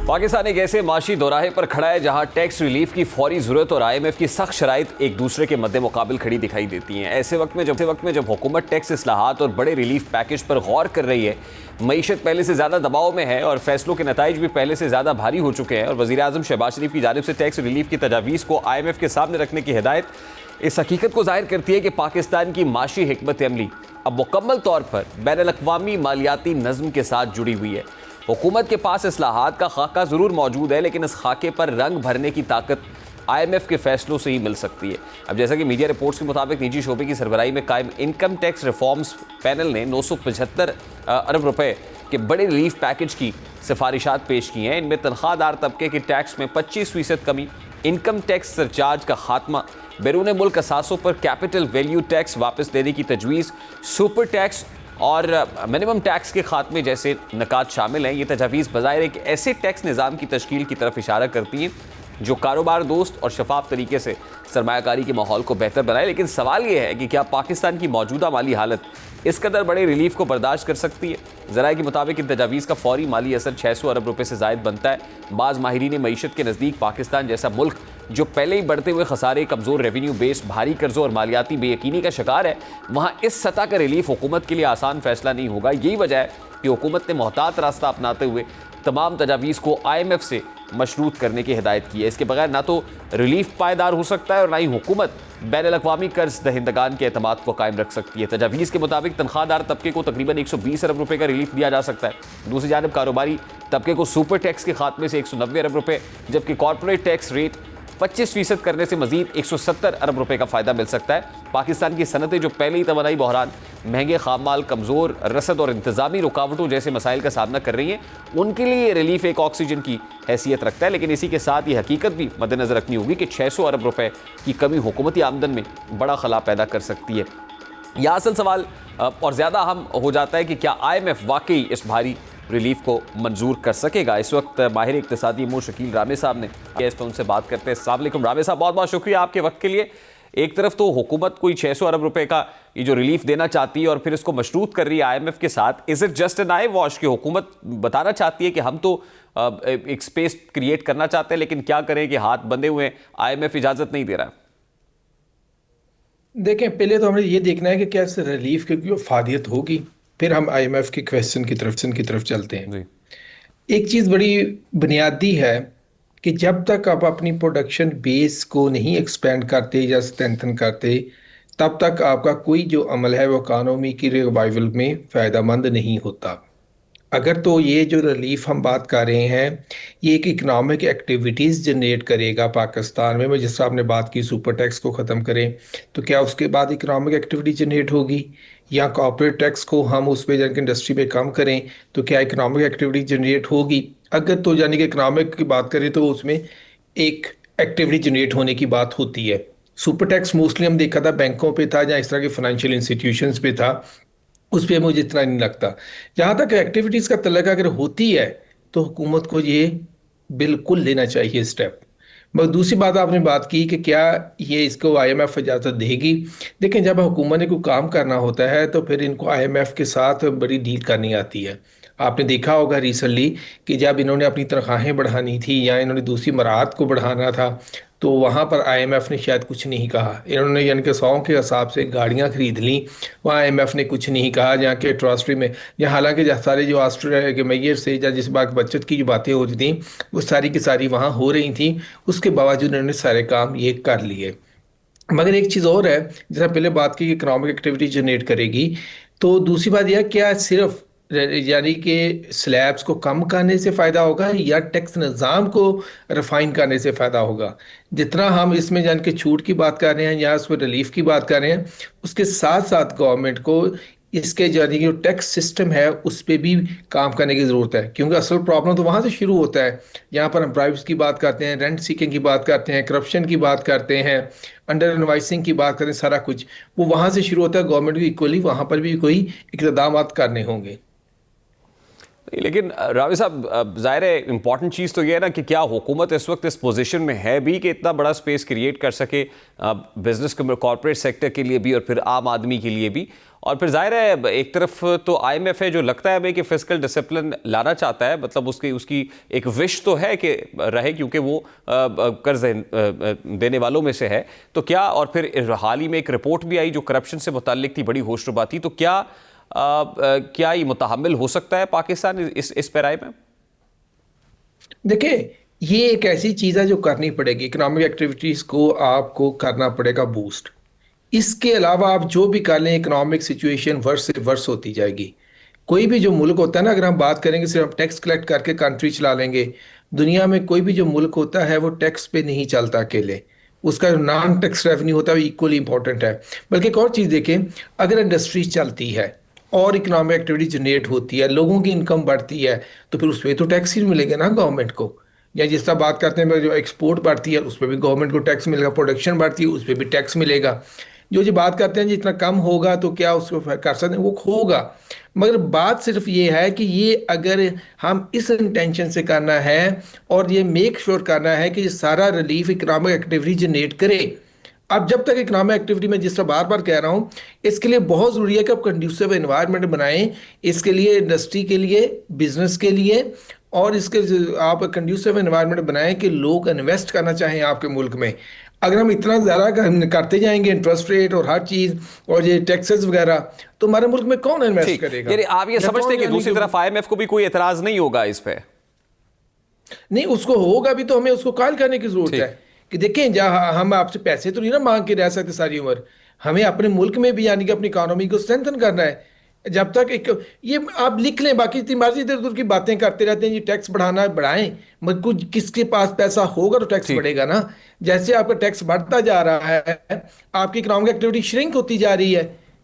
पाकिस्तान एक ऐसे माशी दोराहे पर खड़ा है जहां टैक्स रिलीफ की फौरी जरूरत और IMF की सख्त शराइत एक दूसरे के मद्दे मुकाबिल खड़ी दिखाई देती हैं। ऐसे वक्त में जब हुकूमत टैक्स इस्लाहात और बड़े रिलीफ पैकेज पर गौर कर रही है, मईशत पहले से ज़्यादा दबाव में है और फैसलों के नताइज भी पहले से ज़्यादा भारी हो चुके हैं और वज़ीर आज़म शहबाज शरीफ की जानिब से टैक्स रिलीफ की तजावीज़ को IMF के सामने रखने की हिदायत इस हकीकत को जाहिर करती है कि पाकिस्तान की माशी हिकमत अमली अब मुकम्मल तौर पर बैनुल-अक़वामी मालियाती नज़्म के साथ जुड़ी हुई है। हुकूमत के पास इस्लाहात का खाका ज़रूर मौजूद है, लेकिन इस खाके पर रंग भरने की ताकत IMF के फैसलों से ही मिल सकती है। अब जैसा कि मीडिया रिपोर्ट्स के मुताबिक निजी शोबे की सरबराही में कायम इनकम टैक्स रिफॉर्म्स पैनल ने 975 अरब रुपए के बड़े रिलीफ पैकेज की सिफारिशात पेश की हैं। इनमें तनख्वाहदार तबके के टैक्स में 25% कमी, इनकम टैक्स सरचार्ज का खात्मा, बैरून मुल्क असासों पर कैपिटल वैल्यू टैक्स वापस लेने की तजवीज़, सुपर टैक्स और मिनिमम टैक्स के खात्मे जैसे नकात शामिल हैं। ये तजावीज़ बज़ाहिर एक ऐसे टैक्स निज़ाम की तश्कील की तरफ इशारा करती हैं जो कारोबार दोस्त और शफाफ तरीके से सरमायाकारी के माहौल को बेहतर बनाए। लेकिन सवाल ये है कि क्या पाकिस्तान की मौजूदा माली हालत इस कदर बड़े रिलीफ को बर्दाश्त कर सकती है? ज़राए के मुताबिक इन तजावीज़ का फौरी माली असर 600 अरब रुपये से ज़ायद बनता है। बाज़ माहिरीन मईशत के नज़दीक पाकिस्तान जैसा मुल्क जो पहले ही बढ़ते हुए खसारे, कमज़ोर रेवेन्यू बेस, भारी कर्जों और मालियाती बेयकीनी का शिकार है, वहाँ इस सतह का रिलीफ हुकूमत के लिए आसान फैसला नहीं होगा। यही वजह है कि हुकूमत ने मोहतात रास्ता अपनाते हुए तमाम तजावीज़ को IMF से मशरूत करने की हिदायत की है। इसके बगैर ना तो रिलीफ पायदार हो सकता है और ना ही हुकूमत बैनुल-अक़वामी कर्ज दहिंदगान के एतमाद को कायम रख सकती है। तजावीज़ के मुताबिक तनख्वाहदार तबके को तकरीबन 120 अरब रुपये का रिलीफ दिया जा सकता है। दूसरी जानिब कारोबारी तबके को सुपर टैक्स के खात्मे से 190 अरब रुपये, जबकि कॉर्पोरेट टैक्स रेट 25% करने से मजीद 170 अरब रुपए का फ़ायदा मिल सकता है। पाकिस्तान की सनतें जो पहले ही तवानाई बहरान, महंगे खाम माल, कमज़ोर रसद और इंतज़ामी रुकावटों जैसे मसाइल का सामना कर रही हैं, उनके लिए ये रिलीफ एक ऑक्सीजन की हैसियत रखता है। लेकिन इसी के साथ ये हकीकत भी मद्देनज़र रखनी होगी कि 600 अरब रुपए की कमी हुकूमती आमदन में बड़ा खला पैदा कर सकती है। यह असल सवाल और ज़्यादा अहम हो जाता है कि क्या IMF वाकई इस भारी रिलीफ को मंजूर कर सकेगा। इस वक्त माहिर इक्तिसादी अमूर शकील रामे साहब ने इस पर उनसे बात करते हैं। अस्सलाम वालेकुम रामे साहब, बहुत बहुत शुक्रिया आपके वक्त के लिए। एक तरफ तो हुकूमत कोई 600 अरब रुपए का ये जो रिलीफ देना चाहती है और फिर इसको मशरूत कर रही है IMF के साथ, is it just an I wash कि हुकूमत बताना चाहती है कि हम तो एक स्पेस क्रिएट करना चाहते हैं, लेकिन क्या करें कि हाथ बंधे हुए हैं, IMF इजाज़त नहीं दे रहा है। देखें, पहले तो हमें ये देखना है कि क्या इस रिलीफ की कोई फादियत होगी, फिर हम IMF के क्वेश्चन की तरफ चलते हैं। जी एक चीज़ बड़ी बुनियादी है कि जब तक आप अपनी प्रोडक्शन बेस को नहीं एक्सपेंड करते या स्ट्रेंथन करते, तब तक आपका कोई जो अमल है वो इकानमी की रिवाइवल में फ़ायदेमंद नहीं होता। अगर तो ये जो रिलीफ हम बात कर रहे हैं, ये एक इकनॉमिक एक्टिविटीज़ जनरेट करेगा पाकिस्तान में। जिस तरह आपने बात की सुपर टैक्स को ख़त्म करें, तो क्या उसके बाद इकनॉमिक एक्टिविटी जनरेट होगी? या कॉर्पोरेट टैक्स को हम उस पर जाकर इंडस्ट्री में कम करें तो क्या इकनॉमिक एक्टिविटी जनरेट होगी? अगर तो यानी कि इकनॉमिक की बात करें तो उसमें एक एक्टिविटी जनरेट होने की बात होती है। सुपर टैक्स मोस्टली हम देखा था बैंकों पे था या इस तरह के फाइनेंशियल इंस्टीट्यूशंस पे था, उस पर मुझे इतना नहीं लगता। जहाँ तक एक्टिविटीज़ का तल्लक अगर होती है तो हुकूमत को ये बिल्कुल लेना चाहिए स्टेप। मगर दूसरी बात आपने बात की कि क्या ये इसको IMF इजाज़त देगी। देखें, जब हुकूमत ने कोई काम करना होता है तो फिर इनको IMF के साथ बड़ी डील करनी आती है। आपने देखा होगा रिसेंटली कि जब इन्होंने अपनी तनख्वाहें बढ़ानी थी या इन्होंने दूसरी मराहत को बढ़ाना था, तो वहाँ पर IMF ने शायद कुछ नहीं कहा। इन्होंने यानी कि 100 के हिसाब से गाड़ियाँ खरीद लीं, वहाँ IMF ने कुछ नहीं कहा। जहाँ के ट्रस्टी में या हालांकि सारे जो ऑस्ट्रेलिया के मैयर से या जिस बात बचत की जो बातें हो रही थी वो सारी की सारी वहाँ हो रही थी, उसके बावजूद इन्होंने सारे काम ये कर लिए। मगर एक चीज़ और है, जैसा पहले बात की कि इकनॉमिक एक्टिविटी जनरेट करेगी, तो दूसरी बात यह क्या सिर्फ यानी कि स्लैब्स को कम करने से फ़ायदा होगा या टैक्स निज़ाम को रिफाइन करने से फ़ायदा होगा? जितना हम इसमें जान के छूट की बात कर रहे हैं या उसमें रिलीफ की बात कर रहे हैं, उसके साथ साथ गवर्नमेंट को इसके यानी कि जो टैक्स सिस्टम है उस पर भी काम करने की ज़रूरत है। क्योंकि असल प्रॉब्लम तो वहाँ से शुरू होता है। यहाँ पर हम ब्राइब्स की बात करते हैं, रेंट सीकिंग की बात करते हैं, करप्शन की बात करते हैं, अंडर इनवाइसिंग की बात करते हैं, सारा कुछ वो वहाँ से शुरू होता है। गवर्नमेंट को इक्वली वहाँ पर भी कोई इक़दाम करने होंगे। लेकिन रावी साहब, जाहिर है इंपॉर्टेंट चीज़ तो ये है ना कि क्या हुकूमत इस वक्त इस पोजीशन में है भी कि इतना बड़ा स्पेस क्रिएट कर सके बिजनेस कॉर्पोरेट सेक्टर के लिए भी और फिर आम आदमी के लिए भी। और फिर जाहिर है एक तरफ तो आईएमएफ है जो लगता है हमें कि फिस्कल डिसिप्लिन लाना चाहता है, मतलब उसकी उसकी एक विश तो है कि रहे, क्योंकि वो कर्ज देने वालों में से है। तो क्या, और फिर हाल ही में एक रिपोर्ट भी आई जो करप्शन से मुताल्लिक थी, बड़ी होशरुबा थी, तो क्या ये मुतहम्मिल हो सकता है पाकिस्तान इस पैराए में? देखिए, ये एक ऐसी चीज़ है जो करनी पड़ेगी, इकोनॉमिक एक्टिविटीज़ को आपको करना पड़ेगा बूस्ट। इसके अलावा आप जो भी कर लें, इकोनॉमिक सिचुएशन वर्स से वर्स होती जाएगी। कोई भी जो मुल्क होता है ना, अगर हम बात करेंगे सिर्फ टैक्स कलेक्ट करके कंट्री चला लेंगे, दुनिया में कोई भी जो मुल्क होता है वो टैक्स पे नहीं चलता अकेले। उसका जो नॉन टैक्स रेवेन्यू होता है वो इक्वली इंपॉर्टेंट है। बल्कि एक और चीज़ देखें, अगर इंडस्ट्री चलती है और इकोनॉमिक एक्टिविटी जनरेट होती है, लोगों की इनकम बढ़ती है, तो फिर उस पर तो टैक्स ही मिलेगा ना गवर्नमेंट को। या जिस तरह बात करते हैं जो एक्सपोर्ट बढ़ती है उस पर भी गवर्नमेंट को टैक्स मिलेगा, प्रोडक्शन बढ़ती है उस पर भी टैक्स मिलेगा। जो बात करते हैं जितना कम होगा तो क्या उसको कर सकते हैं, वो होगा। मगर बात सिर्फ ये है कि ये अगर हम इस इंटेंशन से करना है और ये मेक श्योर करना है कि ये सारा रिलीफ इकोनॉमिक एक्टिविटी जनरेट करे। अब जब तक इकोनॉमिक एक्टिविटी में जिस तरह बार बार कह रहा हूँ, इसके लिए बहुत ज़रूरी है कि आप कंड्यूसिव एनवायरनमेंट बनाएं, इसके लिए इंडस्ट्री के लिए, बिजनेस के लिए, और इसके आप कंड्यूसिव एनवायरनमेंट बनाएं कि लोग इन्वेस्ट करना चाहें आपके मुल्क में। अगर हम इतना ज़्यादा करते जाएंगे इंटरेस्ट रेट और हर चीज़ और ये टैक्सेस वगैरह, तो हमारे मुल्क में कौन इन्वेस्ट ठीक, करेगा? यानी आप ये समझते हैं कि दूसरी तरफ आईएमएफ को भी कोई एतराज नहीं होगा इस पे? नहीं, उसको होगा भी तो हमें उसको कॉल करने की जरूरत है ठीक। कि देखें, जहाँ हम आपसे पैसे तो नहीं ना मांग के रह सकते सारी उम्र। हमें अपने मुल्क में भी यानी कि अपनी इकोनॉमी को स्ट्रेंथन करना है। जब तक एक ये आप लिख लें, बाकी इतनी मर्जी इधर उधर की बातें करते रहते हैं, ये टैक्स बढ़ाना है बढ़ाएं, मगर कुछ किसके पास पैसा होगा तो टैक्स ठीक। बढ़ेगा ना। जैसे आपका टैक्स बढ़ता जा रहा है, आपकी इकोनॉमिक एक्टिविटी श्रिंक होती जा रही है।